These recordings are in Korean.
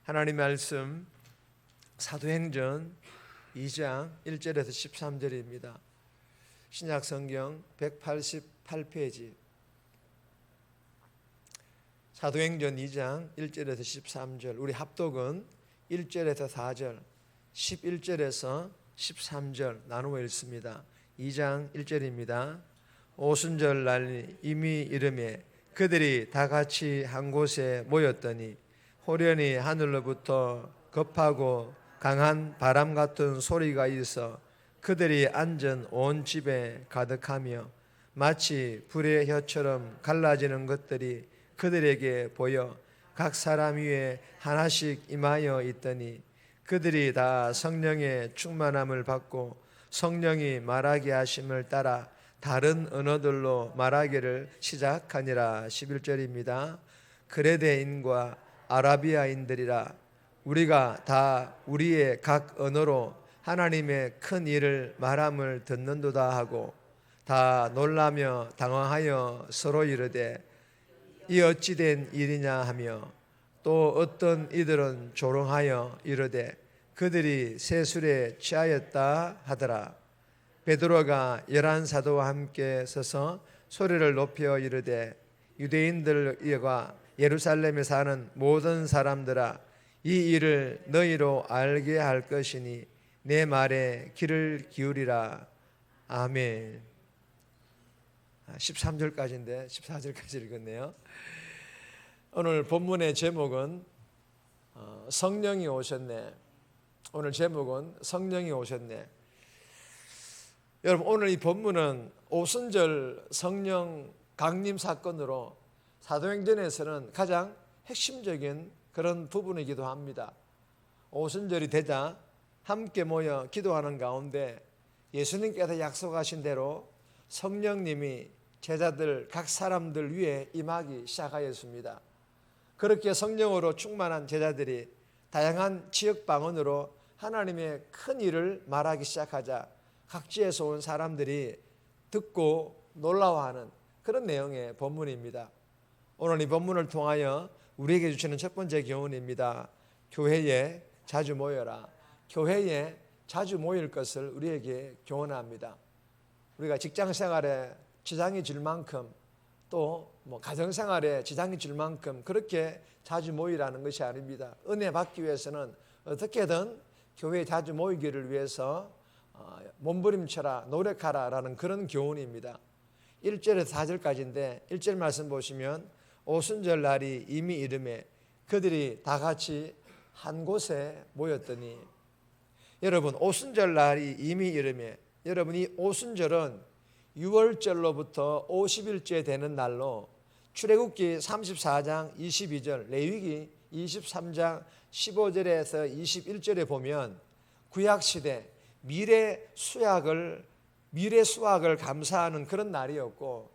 하나님 말씀 사도행전 2장 1절에서 13절입니다. 신약성경 188페이지 사도행전 2장 1절에서 13절, 우리 합독은 1절에서 4절, 11절에서 13절 나누어 읽습니다. 2장 1절입니다. 오순절 날 이미 이름에 그들이 다 같이 한 곳에 모였더니 호련히 하늘로부터 급하고 강한 바람 같은 소리가 있어 그들이 앉은 온 집에 가득하며 마치 불의 혀처럼 갈라지는 것들이 그들에게 보여 각 사람 위에 하나씩 임하여 있더니 그들이 다 성령의 충만함을 받고 성령이 말하게 하심을 따라 다른 언어들로 말하기를 시작하니라. 11절입니다. 그레데인과 아라비아인들이라 우리가 다 우리의 각 언어로 하나님의 큰 일을 말함을 듣는도다 하고 다 놀라며 당황하여 서로 이르되 이 어찌 된 일이냐 하며 또 어떤 이들은 조롱하여 이르되 그들이 세술에 취하였다 하더라. 베드로가 11사도와 함께 서서 소리를 높여 이르되 유대인들과 예루살렘에 사는 모든 사람들아, 이 일을 너희로 알게 할 것이니 내 말에 귀를 기울이라. 아멘. 13절까지인데 14절까지 읽었네요. 오늘 본문의 제목은 성령이 오셨네. 오늘 제목은 성령이 오셨네. 여러분, 오늘 이 본문은 오순절 성령 강림 사건으로 사도행전에서는 가장 핵심적인 그런 부분이기도 합니다. 오순절이 되자 함께 모여 기도하는 가운데 예수님께서 약속하신 대로 성령님이 제자들 각 사람들 위에 임하기 시작하였습니다. 그렇게 성령으로 충만한 제자들이 다양한 지역 방언으로 하나님의 큰 일을 말하기 시작하자 각지에서 온 사람들이 듣고 놀라워하는 그런 내용의 본문입니다. 오늘 이 본문을 통하여 우리에게 주시는 첫 번째 교훈입니다. 교회에 자주 모여라. 교회에 자주 모일 것을 우리에게 교훈합니다. 우리가 직장생활에 지장이 줄 만큼 또 가정생활에 지장이 줄 만큼 그렇게 자주 모이라는 것이 아닙니다. 은혜 받기 위해서는 어떻게든 교회에 자주 모이기를 위해서 몸부림쳐라, 노력하라라는 그런 교훈입니다. 1절에서 4절까지인데 1절 말씀 보시면 오순절 날이 이미 이름에 그들이 다 같이 한 곳에 모였더니, 여러분, 오순절 날이 이미 이름에, 여러분, 이 오순절은 6월절로부터 50일째 되는 날로 출애굽기 34장 22절, 레위기 23장 15절에서 21절에 보면 구약시대 미래 수확을 감사하는 그런 날이었고,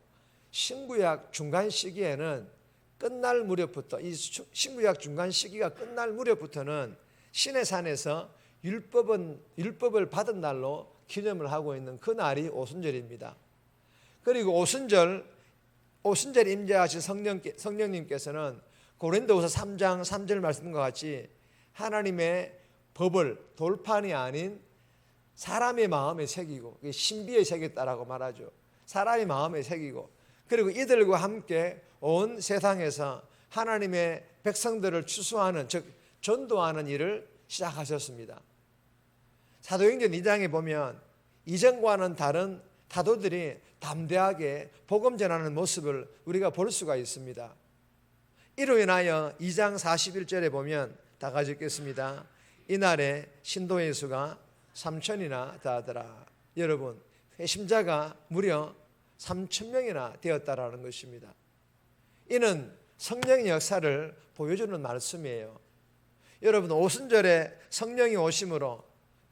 신구약 중간 시기에는 끝날 무렵부터, 이 신구약 중간 시기가 끝날 무렵부터는 시내산에서 율법을 받은 날로 기념을 하고 있는 그 날이 오순절입니다. 그리고 오순절 임재하신 성령님께서는 고린도후서 3장 3절 말씀과 같이 하나님의 법을 돌판이 아닌 사람의 마음에 새기고, 신비에 새겼다라고 말하죠. 사람의 마음에 새기고, 그리고 이들과 함께 온 세상에서 하나님의 백성들을 추수하는, 즉 전도하는 일을 시작하셨습니다. 사도행전 2장에 보면 이전과는 다른 사도들이 담대하게 복음 전하는 모습을 우리가 볼 수가 있습니다. 이로 인하여 2장 41절에 보면 다 같이 읽겠습니다. 이날에 신도의 수가 3,000이나 되더라. 여러분, 회심자가 무려 3,000명이나 되었다라는 것입니다. 이는 성령의 역사를 보여주는 말씀이에요. 여러분, 오순절에 성령이 오심으로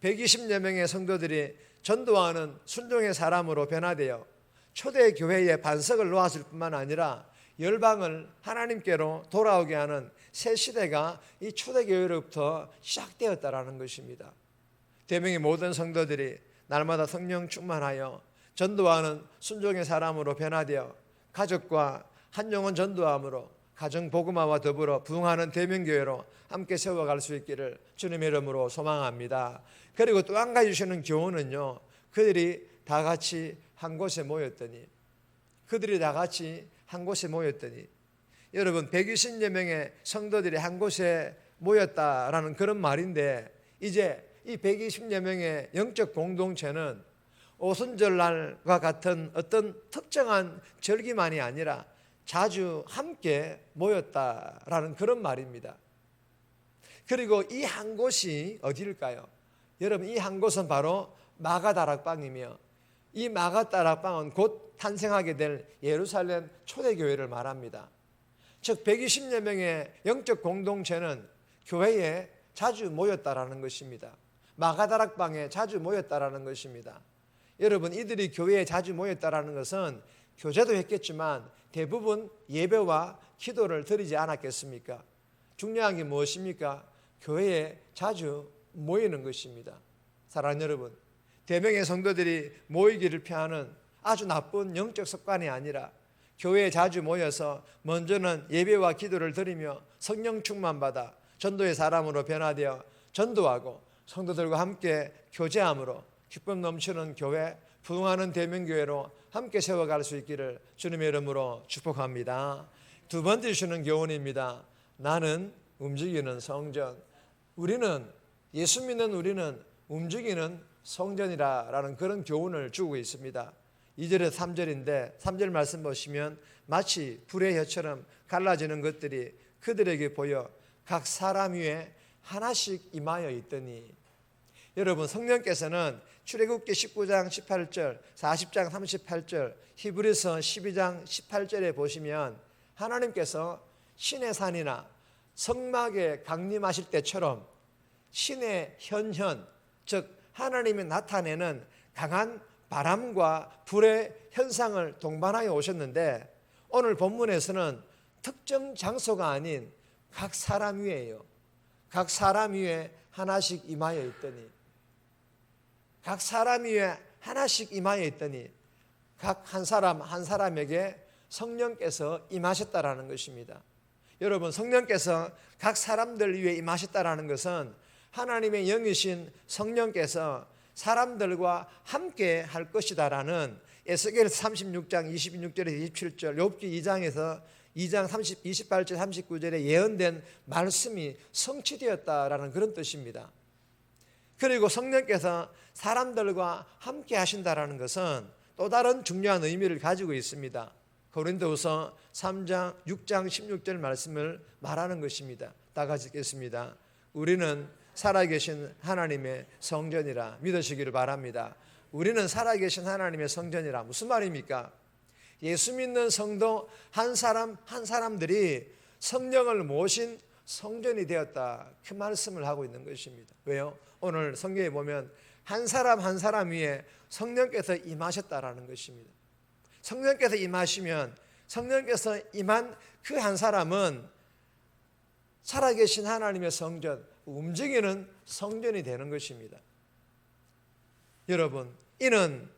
120여 명의 성도들이 전도하는 순종의 사람으로 변화되어 초대교회에 반석을 놓았을 뿐만 아니라 열방을 하나님께로 돌아오게 하는 새 시대가 이 초대교회로부터 시작되었다라는 것입니다. 대명의 모든 성도들이 날마다 성령 충만하여 전도하는 순종의 사람으로 변화되어 가족과 한 영혼 전도함으로 가정 복음화와 더불어 부흥하는 대명교회로 함께 세워갈 수 있기를 주님의 이름으로 소망합니다. 그리고 또 한 가지 주시는 교훈은요, 그들이 다 같이 한 곳에 모였더니, 여러분 120여 명의 성도들이 한 곳에 모였다라는 그런 말인데, 이제 이 120여 명의 영적 공동체는 오순절날과 같은 어떤 특정한 절기만이 아니라 자주 함께 모였다라는 그런 말입니다. 그리고 이 한 곳이 어디일까요? 여러분, 이 한 곳은 바로 마가다락방이며, 이 마가다락방은 곧 탄생하게 될 예루살렘 초대교회를 말합니다. 즉 120여 명의 영적 공동체는 교회에 자주 모였다라는 것입니다. 마가다락방에 자주 모였다라는 것입니다. 여러분, 이들이 교회에 자주 모였다라는 것은 교제도 했겠지만 대부분 예배와 기도를 드리지 않았겠습니까? 중요한 게 무엇입니까? 교회에 자주 모이는 것입니다. 사랑하는 여러분, 대명의 성도들이 모이기를 피하는 아주 나쁜 영적 습관이 아니라 교회에 자주 모여서 먼저는 예배와 기도를 드리며 성령 충만받아 전도의 사람으로 변화되어 전도하고 성도들과 함께 교제함으로 기쁨 넘치는 교회, 부흥하는 대명교회로 함께 세워갈 수 있기를 주님의 이름으로 축복합니다. 두 번째 주시는 교훈입니다. 나는 움직이는 성전. 예수 믿는 우리는 움직이는 성전이라는 그런 교훈을 주고 있습니다. 2절에서 3절인데 3절 말씀 보시면 마치 불의 혀처럼 갈라지는 것들이 그들에게 보여 각 사람 위에 하나씩 임하여 있더니, 여러분 성령께서는 출애굽기 19장 18절, 40장 38절, 히브리서 12장 18절에 보시면 하나님께서 신의 산이나 성막에 강림하실 때처럼 신의 현현, 즉 하나님이 나타내는 강한 바람과 불의 현상을 동반하여 오셨는데, 오늘 본문에서는 특정 장소가 아닌 각 사람 위에요. 각 사람 위에 하나씩 임하여 있더니, 각 사람 위에 하나씩 임하여 있더니 각 한 사람 한 사람에게 성령께서 임하셨다라는 것입니다. 여러분, 성령께서 각 사람들 위에 임하셨다라는 것은 하나님의 영이신 성령께서 사람들과 함께 할 것이다라는 에스겔 36장 26절에서 27절, 욥기 2장에서 2장 28절 39절에 예언된 말씀이 성취되었다라는 그런 뜻입니다. 그리고 성령께서 사람들과 함께 하신다라는 것은 또 다른 중요한 의미를 가지고 있습니다. 고린도후서 3장 6장 16절 말씀을 말하는 것입니다. 다 같이 읽겠습니다. 우리는 살아계신 하나님의 성전이라 믿으시기를 바랍니다. 우리는 살아계신 하나님의 성전이라. 무슨 말입니까? 예수 믿는 성도 한 사람 한 사람들이 성령을 모신 성전이 되었다, 그 말씀을 하고 있는 것입니다. 왜요? 오늘 성경에 보면 한 사람 한 사람 위에 성령께서 임하셨다라는 것입니다. 성령께서 임하시면 성령께서 임한 그 한 사람은 살아계신 하나님의 성전, 움직이는 성전이 되는 것입니다. 여러분, 이는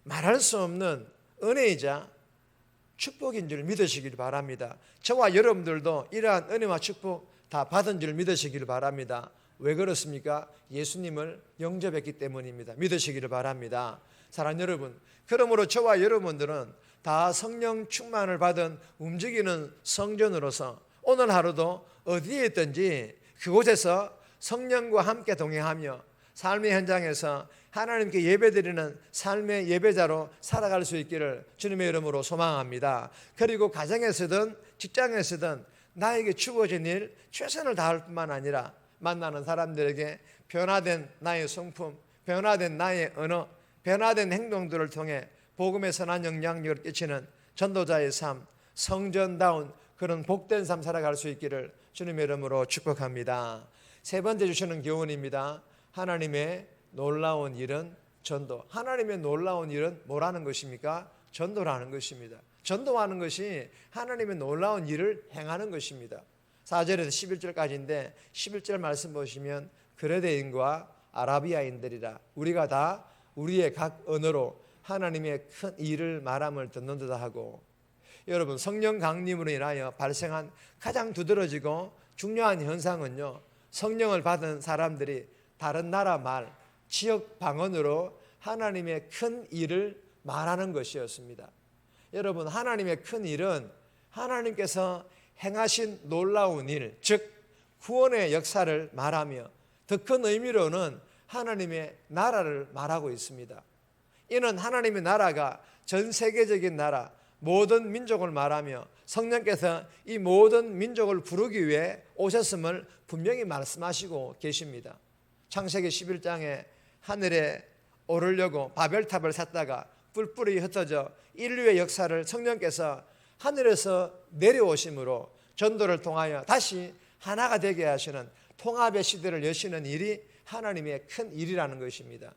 말할 수 없는 은혜이자 축복인 줄 믿으시길 바랍니다. 저와 여러분들도 이러한 은혜와 축복 다 받은 줄 믿으시길 바랍니다. 왜 그렇습니까? 예수님을 영접했기 때문입니다. 믿으시기를 바랍니다. 사랑하는 여러분, 그러므로 저와 여러분들은 다 성령 충만을 받은 움직이는 성전으로서 오늘 하루도 어디에 있든지 그곳에서 성령과 함께 동행하며 삶의 현장에서 하나님께 예배드리는 삶의 예배자로 살아갈 수 있기를 주님의 이름으로 소망합니다. 그리고 가정에서든 직장에서든 나에게 주어진 일 최선을 다할 뿐만 아니라 만나는 사람들에게 변화된 나의 성품, 변화된 나의 언어, 변화된 행동들을 통해 복음의 선한 영향력을 끼치는 전도자의 삶, 성전다운 그런 복된 삶 살아갈 수 있기를 주님의 이름으로 축복합니다. 세 번째 주시는 교훈입니다. 하나님의 놀라운 일은 전도. 하나님의 놀라운 일은 뭐라는 것입니까? 전도라는 것입니다. 전도하는 것이 하나님의 놀라운 일을 행하는 것입니다. 4절에서 11절까지인데 11절 말씀 보시면 그레데인과 아라비아인들이라 우리가 다 우리의 각 언어로 하나님의 큰 일을 말함을 듣는 듯 하고, 여러분, 성령 강림으로 인하여 발생한 가장 두드러지고 중요한 현상은요, 성령을 받은 사람들이 다른 나라 말, 지역 방언으로 하나님의 큰 일을 말하는 것이었습니다. 여러분, 하나님의 큰 일은 하나님께서 행하신 놀라운 일, 즉 구원의 역사를 말하며 더 큰 의미로는 하나님의 나라를 말하고 있습니다. 이는 하나님의 나라가 전 세계적인 나라, 모든 민족을 말하며 성령께서 이 모든 민족을 부르기 위해 오셨음을 분명히 말씀하시고 계십니다. 창세기 11장에 하늘에 오르려고 바벨탑을 샀다가 뿔뿔이 흩어져 인류의 역사를 성령께서 하늘에서 내려오심으로 전도를 통하여 다시 하나가 되게 하시는 통합의 시대를 여시는 일이 하나님의 큰 일이라는 것입니다.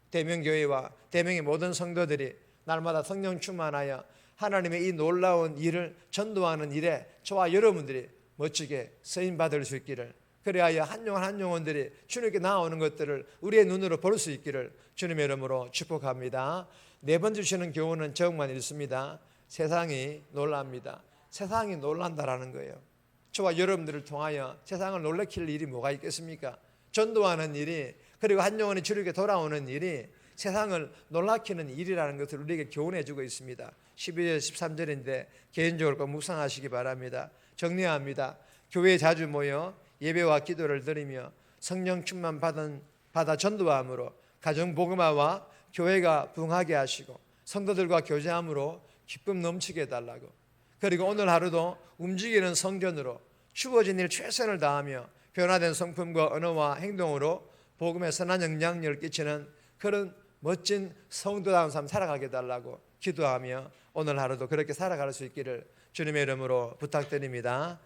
대명교회와 대명의 모든 성도들이 날마다 성령 충만하여 하나님의 이 놀라운 일을 전도하는 일에 저와 여러분들이 멋지게 쓰임받을 수 있기를, 그리하여 한 영혼 한 영혼들이 주님께 나오는 것들을 우리의 눈으로 볼 수 있기를 주님의 이름으로 축복합니다. 네 번 주시는 교훈은 제목만 읽습니다. 세상이 놀랍니다. 세상이 놀란다라는 거예요. 저와 여러분들을 통하여 세상을 놀래킬 일이 뭐가 있겠습니까? 전도하는 일이, 그리고 한 영혼이 주님께 돌아오는 일이 세상을 놀라키는 일이라는 것을 우리에게 교훈해 주고 있습니다. 12절 13절인데 개인적으로 꼭 묵상하시기 바랍니다. 정리합니다. 교회에 자주 모여 예배와 기도를 드리며 성령 충만 받아 전도함으로 가정 복음화와 교회가 부흥하게 하시고 성도들과 교제함으로 기쁨 넘치게 해달라고, 그리고 오늘 하루도 움직이는 성전으로 주어진 일 최선을 다하며 변화된 성품과 언어와 행동으로 복음에 선한 영향력을 끼치는 그런 멋진 성도다운 삶 살아가게 해달라고 기도하며 오늘 하루도 그렇게 살아갈 수 있기를 주님의 이름으로 부탁드립니다.